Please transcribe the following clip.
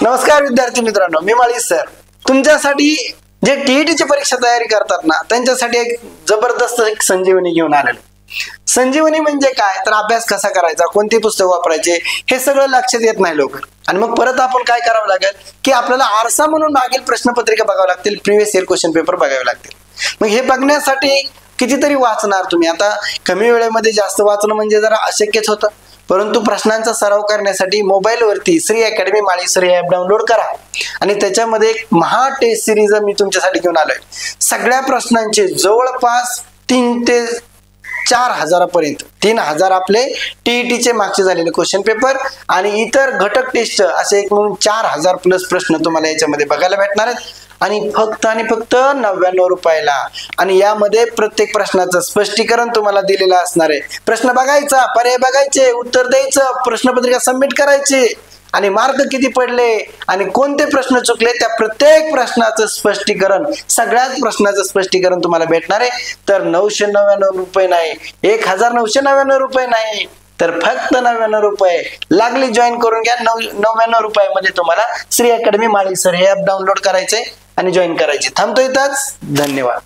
नमस्कार विद्यार्थी मित्रांनो, मी माळी सर तुमच्यासाठी जे टीईटीची परीक्षा तयारी करतात ना त्यांच्यासाठी एक जबरदस्त एक संजीवनी घेऊन आलेलो. संजीवनी म्हणजे काय तर अभ्यास कसा करायचा, कोणती पुस्तक वापरायचे हे सगळं लक्षात येत नाही लवकर. आणि मग परत आपण काय करावं लागेल की आपल्याला आरसा म्हणून मागील प्रश्नपत्रिका बघावं लागतील, प्रिव्हियस इयर क्वेश्चन पेपर बघावे लागतील. मग हे बघण्यासाठी कितीतरी वाचणार तुम्ही. आता कमी वेळेमध्ये जास्त वाचणं म्हणजे जरा अशक्यच होतं, परंतु प्रश्नांचा सराव करण्यासाठी मोबाईलवरती श्री अकॅडमी माळी सर हे ॲप डाउनलोड करा आणि त्याच्यामध्ये एक महा टेस्ट सिरीज मी तुमच्यासाठी घेऊन आलोय. सगळ्या प्रश्नांचे जवळपास 3 ते 4 हजारापर्यंत 3000 आपले टीईटीचे मागचे झालेले क्वेश्चन पेपर आणि इतर घटक टेस्ट असे एक म्हणून 4000 प्लस प्रश्न तुम्हाला याच्यामध्ये बघायला भेटणार आहेत आणि फक्त 99 रुपयाला. आणि यामध्ये प्रत्येक प्रश्नाचं स्पष्टीकरण तुम्हाला दिलेलं असणार आहे. प्रश्न बघायचा, पर्याय बघायचे, उत्तर द्यायचं, प्रश्नपत्रिका सबमिट करायची आणि मार्क किती पडले आणि कोणते प्रश्न चुकले त्या प्रत्येक प्रश्नाचं स्पष्टीकरण, सगळ्याच प्रश्नाचं स्पष्टीकरण तुम्हाला भेटणार आहे. तर 999 रुपये नाही, 1999 रुपये नाही, तर फक्त 99 रुपये. लागली जॉईन करून घ्या. 99 रुपयामध्ये तुम्हाला श्री अकॅडमी माळी सर हे ॲप डाउनलोड करायचे आणि जॉईन करायचे. थांबतो इथंच. धन्यवाद.